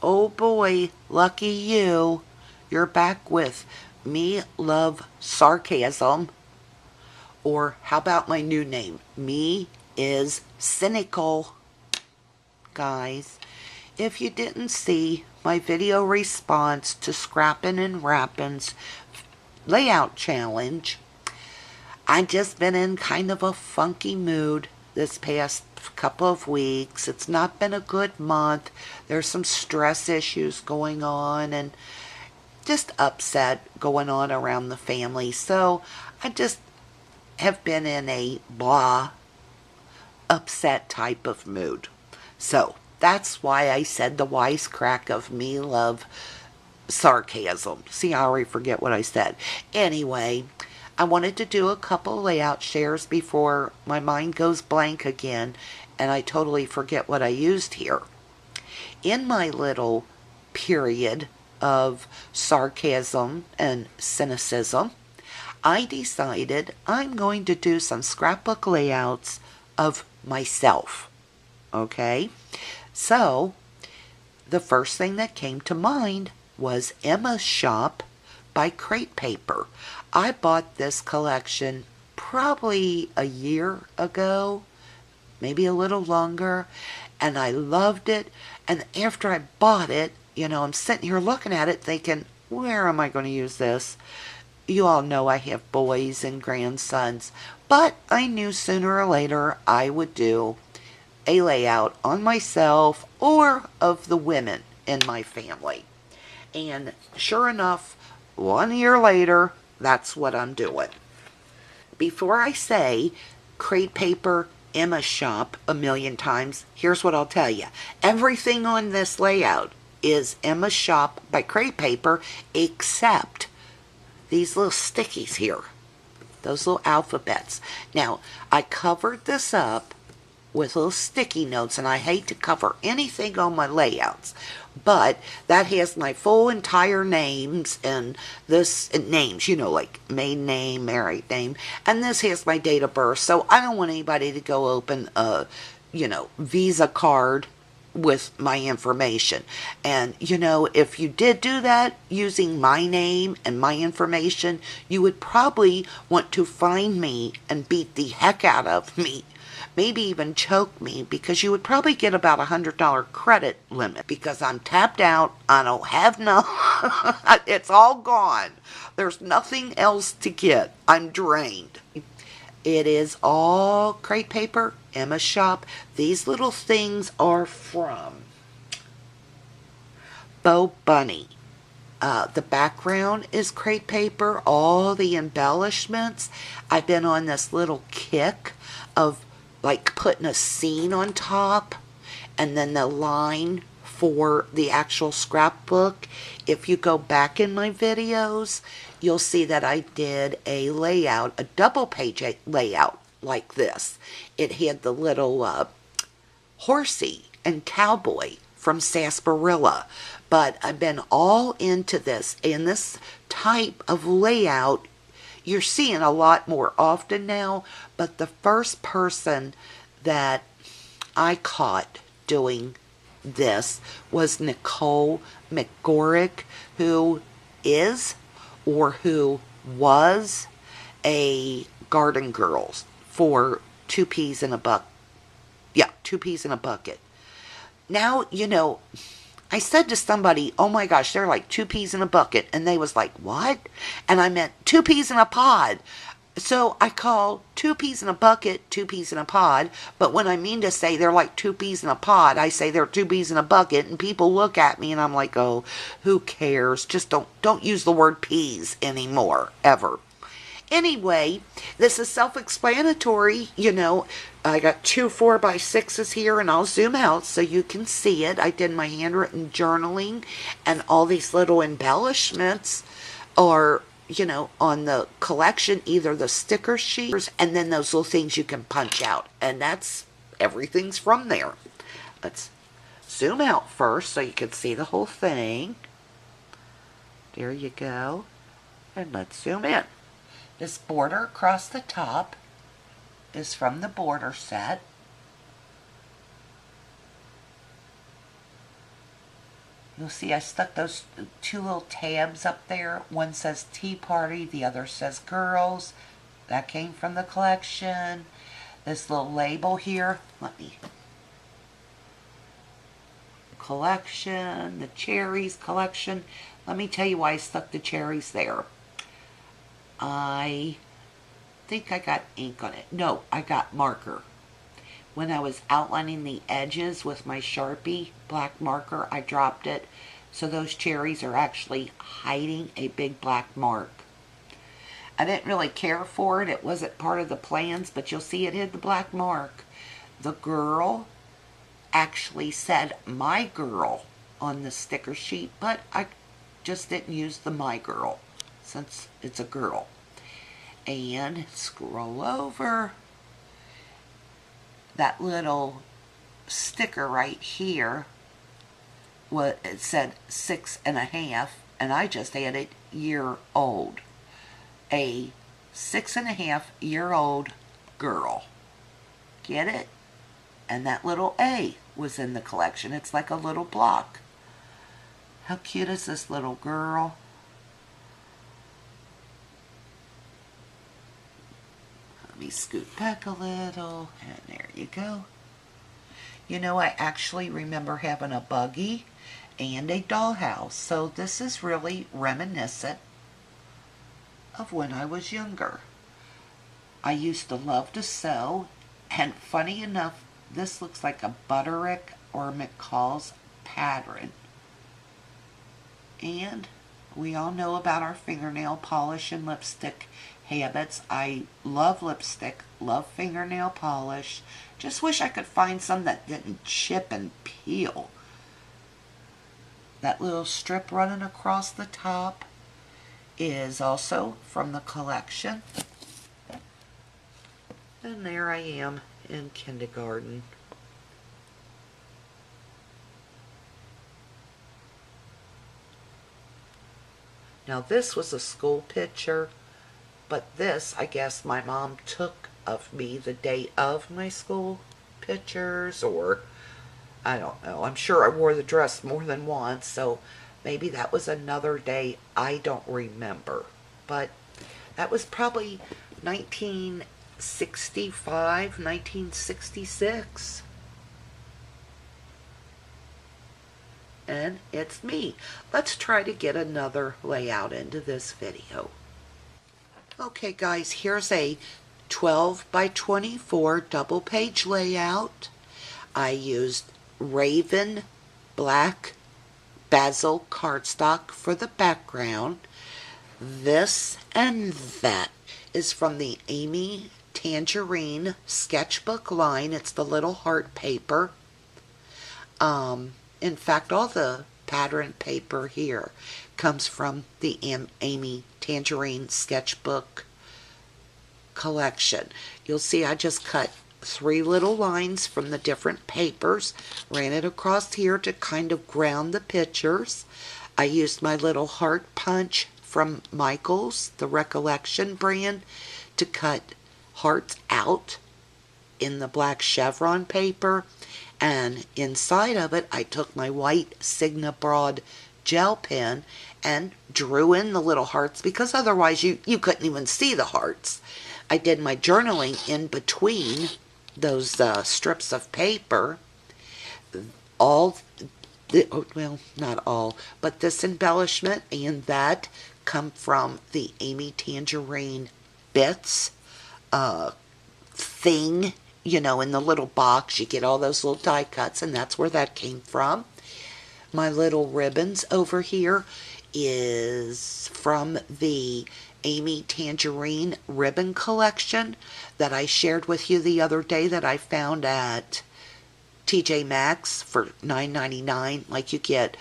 Oh boy, lucky you. You're back with Me Love Sarcasm. Or how about my new name? Me is Cynical. Guys, if you didn't see my video response to Scrappin' and Rappin's layout challenge, I've just been in kind of a funky mood this past couple of weeks. It's not been a good month. There's some stress issues going on and just upset going on around the family. So I just have been in a blah, upset type of mood. So that's why I said the wisecrack of Me Love Sarcasm. See, I already forget what I said. Anyway, I wanted to do a couple layout shares before my mind goes blank again and I totally forget what I used here. In my little period of sarcasm and cynicism, I decided I'm going to do some scrapbook layouts of myself. Okay? So, the first thing that came to mind was Emma's Shoppe by Crate Paper. I bought this collection probably a year ago, maybe a little longer, and I loved it. And after I bought it, I'm sitting here looking at it thinking, where am I going to use this? You all know I have boys and grandsons, but I knew sooner or later I would do a layout on myself or of the women in my family. And sure enough, 1 year later, that's what I'm doing. Before I say Crate Paper, Emma's Shoppe a million times, here's what I'll tell you. Everything on this layout is Emma's Shoppe by Crate Paper except these little stickies here. Those little alphabets. Now, I covered this up with little sticky notes, and I hate to cover anything on my layouts, but that has my full entire names and this names, like maiden name, married name, and this has my date of birth, so I don't want anybody to go open a, Visa card with my information. And if you did do that using my name and my information, you would probably want to find me and beat the heck out of me, maybe even choke me, because you would probably get about $100 credit limit, because I'm tapped out. I don't have no it's all gone. There's nothing else to get. I'm drained. It is all Crate Paper, Emma's Shoppe. These little things are from Bo Bunny. The background is Crate Paper, all the embellishments. I've been on this little kick of like putting a scene on top and then the line for the actual scrapbook. If you go back in my videos, you'll see that I did a layout, a double page layout like this. It had the little horsey and cowboy from Sarsaparilla. But I've been all into this, and this type of layout you're seeing a lot more often now, but the first person that I caught doing this was Nicole McGorrick, who is or who was a garden girl for Two Peas in a Bucket. Yeah, Two Peas in a Bucket. Now, I said to somebody, oh my gosh, they're like 2 peas in a bucket. And they was like, what? And I meant 2 peas in a pod. So I call 2 peas in a bucket, 2 peas in a pod. But when I mean to say they're like 2 peas in a pod, I say they're 2 peas in a bucket. And people look at me and I'm like, oh, who cares? Just don't use the word peas anymore, ever. Anyway, this is self-explanatory, I got 2 4x6s here, and I'll zoom out so you can see it. I did my handwritten journaling, and all these little embellishments are, on the collection, either the sticker sheets and then those little things you can punch out. And everything's from there. Let's zoom out first so you can see the whole thing. There you go. And let's zoom in. This border across the top is from the border set. You'll see I stuck those two little tabs up there. One says Tea Party, the other says Girls. That came from the collection. This little label here, collection, the cherries collection. Let me tell you why I stuck the cherries there. I think I got ink on it. No, I got marker. When I was outlining the edges with my Sharpie black marker, I dropped it. So those cherries are actually hiding a big black mark. I didn't really care for it. It wasn't part of the plans, but you'll see it hid the black mark. The girl actually said my girl on the sticker sheet, but I just didn't use the my girl since it's a girl. And scroll over. That little sticker right here, it said 6.5, and I just added year old. A 6.5-year-old girl. Get it? And that little A was in the collection. It's like a little block. How cute is this little girl? Let me scoot back a little, and there you go. You know, I actually remember having a buggy and a dollhouse, so this is really reminiscent of when I was younger. I used to love to sew, and funny enough, this looks like a Butterick or McCall's pattern. And we all know about our fingernail polish and lipstick habits. I love lipstick, love fingernail polish. Just wish I could find some that didn't chip and peel. That little strip running across the top is also from the collection. And there I am in kindergarten. Now this was a school picture, but this, I guess, my mom took of me the day of my school pictures, or I don't know. I'm sure I wore the dress more than once, so maybe that was another day. I don't remember. But that was probably 1965, 1966. And it's me. Let's try to get another layout into this video. Okay guys, here's a 12 by 24 double page layout. I used Raven black basil cardstock for the background. This and that is from the Amy Tangerine Sketchbook line. It's the little heart paper. In fact, all the pattern paper here comes from the Amy Tangerine Sketchbook collection. You'll see I just cut 3 little lines from the different papers, ran it across here to kind of ground the pictures. I used my little heart punch from Michaels, the Recollection brand, to cut hearts out in the black chevron paper. And inside of it, I took my white Signa Broad gel pen and drew in the little hearts, because otherwise you couldn't even see the hearts. I did my journaling in between those strips of paper. Well, not all, but this embellishment and that come from the Amy Tangerine Bits thing. You know, in the little box, you get all those little die cuts, and that's where that came from. My little ribbons over here is from the Amy Tangerine ribbon collection that I shared with you the other day that I found at TJ Maxx for $9.99. Like, you get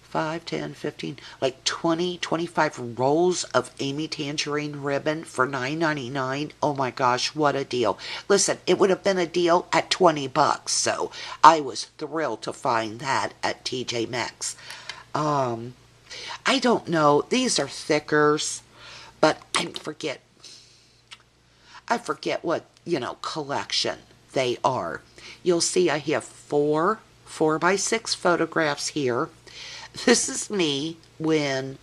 5, 10, 15, like 20, 25 rolls of Amy Tangerine ribbon for $9.99. Oh my gosh, what a deal. Listen, it would have been a deal at $20, so I was thrilled to find that at TJ Maxx. I don't know, these are thickers, but I forget what, collection they are. You'll see I have 4 4x6 photographs here. This is me when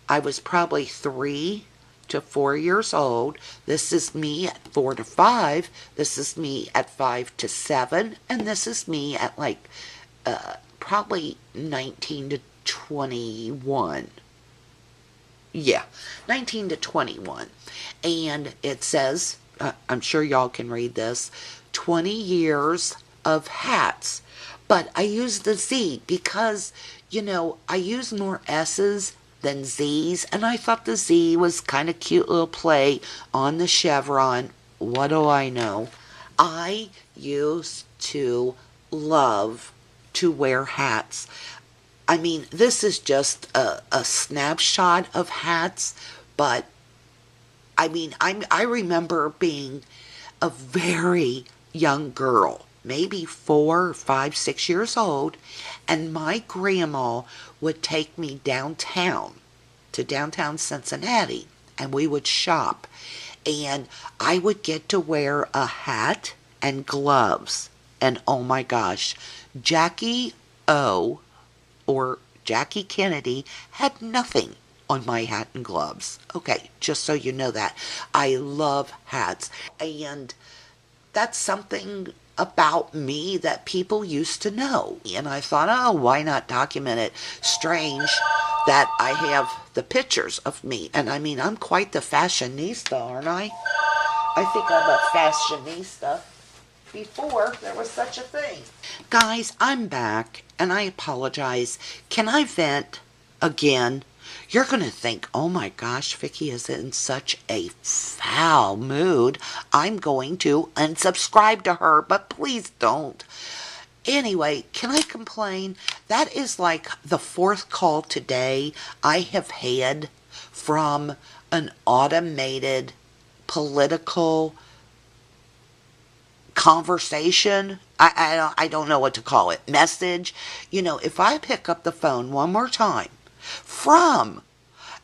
I was probably 3 to 4 years old. This is me at 4 to 5. This is me at 5 to 7. And this is me at like probably 19 to 21. Yeah, 19 to 21. And it says, I'm sure y'all can read this, 20 years of hats. But I use the Z because, I use more S's than Z's. And I thought the Z was kind of cute little play on the chevron. What do I know? I used to love to wear hats. I mean, this is just a snapshot of hats, but I mean, I remember being a very young girl, maybe 4, 5, 6 years old, and my grandma would take me downtown to downtown Cincinnati, and we would shop, and I would get to wear a hat and gloves, and oh my gosh, Jackie O or Jackie Kennedy had nothing on my hat and gloves. Okay, just so you know that. I love hats. And that's something about me that people used to know. And I thought, oh, why not document it? Strange that I have the pictures of me. And I mean, I'm quite the fashionista, aren't I? I think I'm a fashionista. Before there was such a thing. Guys, I'm back and I apologize. Can I vent again? You're going to think, oh my gosh, Vicky is in such a foul mood. I'm going to unsubscribe to her, but please don't. Anyway, can I complain? That is like the fourth call today I have had from an automated political conversation. I don't know what to call it. Message. If I pick up the phone one more time from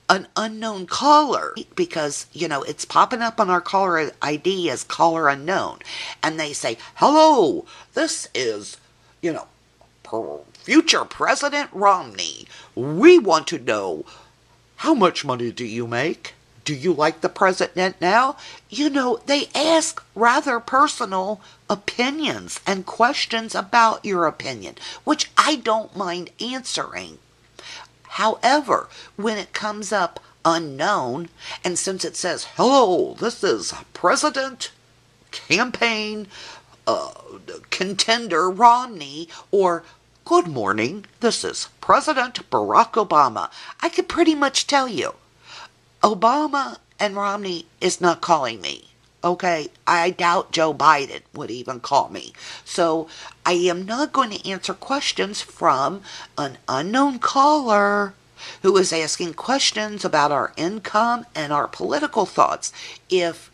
an unknown caller, because, it's popping up on our caller ID as caller unknown, and they say, hello, this is, future President Romney. We want to know, how much money do you make? Do you like the president now? They ask rather personal opinions and questions about your opinion, which I don't mind answering. However, when it comes up unknown, and since it says, hello, this is President Campaign Contender Romney, or good morning, this is President Barack Obama, I could pretty much tell you, Obama and Romney is not calling me. Okay, I doubt Joe Biden would even call me. So I am not going to answer questions from an unknown caller who is asking questions about our income and our political thoughts. If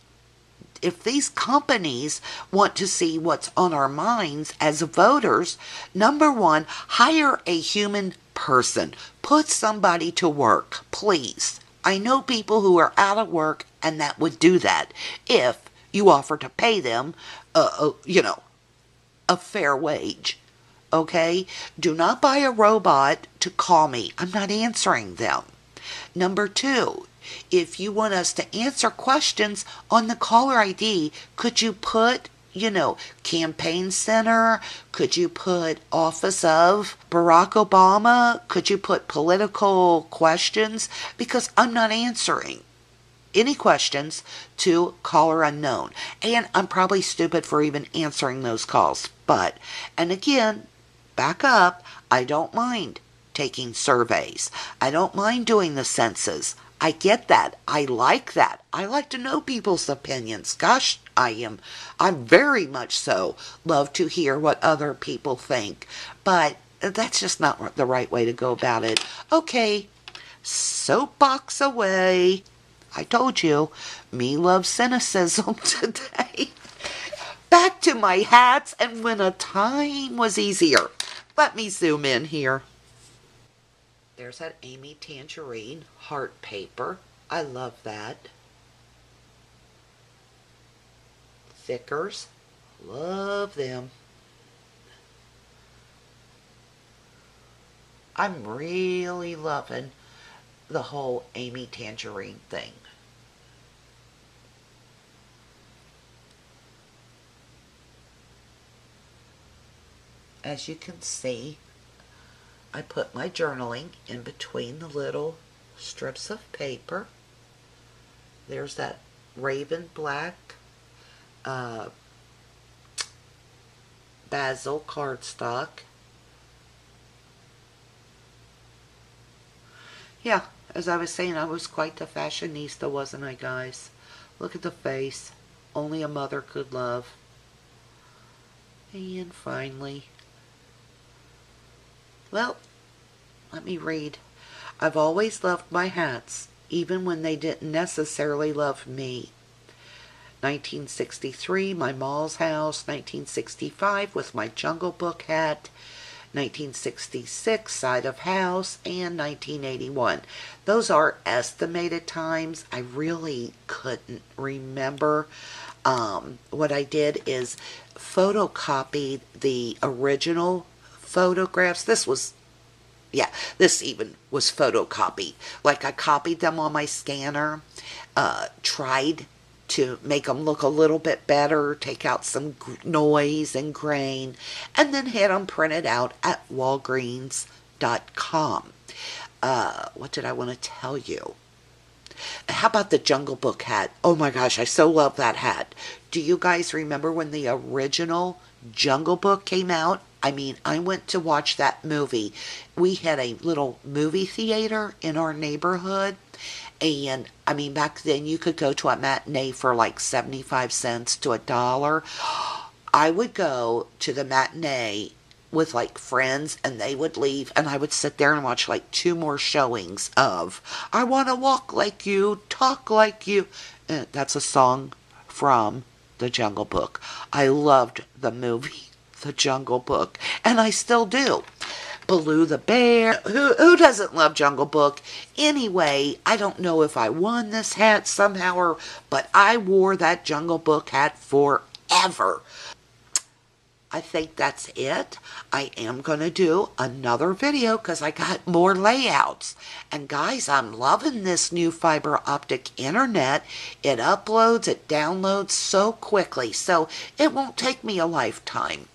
these companies want to see what's on our minds as voters, number one, hire a human person. Put somebody to work, please. I know people who are out of work and that would do that if you offer to pay them, a fair wage. Okay? Do not buy a robot to call me. I'm not answering them. Number two, if you want us to answer questions on the caller ID, could you put, campaign center? Could you put office of Barack Obama? Could you put political questions? Because I'm not answering any questions to caller unknown. And I'm probably stupid for even answering those calls. And again, back up, I don't mind taking surveys. I don't mind doing the census. I get that. I like that. I like to know people's opinions. Gosh, I'm very much so love to hear what other people think. But that's just not the right way to go about it. Okay, soapbox away. I told you, me love cynicism today. Back to my hats and when a time was easier. Let me zoom in here. There's that Amy Tangerine heart paper. I love that. Thickers. Love them. I'm really loving the whole Amy Tangerine thing. As you can see, I put my journaling in between the little strips of paper. There's that raven black uh, basil cardstock. Yeah, as I was saying, I was quite the fashionista, wasn't I, guys? Look at the face. Only a mother could love. And finally, well, let me read. I've always loved my hats, even when they didn't necessarily love me. 1963, my Mall's House. 1965 with my Jungle Book hat. 1966, Side of House, and 1981. Those are estimated times. I really couldn't remember. What I did is photocopied the original photographs. This even was photocopied. Like I copied them on my scanner, tried to make them look a little bit better, take out some noise and grain, and then had them printed out at walgreens.com. What did I want to tell you? How about the Jungle Book hat? Oh my gosh, I so love that hat. Do you guys remember when the original Jungle Book came out? I mean, I went to watch that movie. We had a little movie theater in our neighborhood. And I mean, back then you could go to a matinee for like 75 cents to $1. I would go to the matinee with like friends and they would leave and I would sit there and watch like two more showings of I Want to Walk Like You, Talk Like You. That's a song from The Jungle Book. I loved the movie The Jungle Book, and I still do. Baloo the Bear. Who doesn't love Jungle Book? Anyway, I don't know if I won this hat somehow, but I wore that Jungle Book hat forever. I think that's it. I am going to do another video because I got more layouts. And guys, I'm loving this new fiber optic internet. It uploads, it downloads so quickly, so it won't take me a lifetime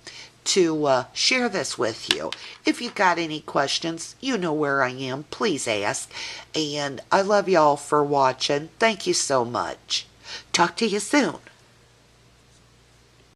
to share this with you. If you got any questions, you know where I am. Please ask. And I love y'all for watching. Thank you so much. Talk to you soon.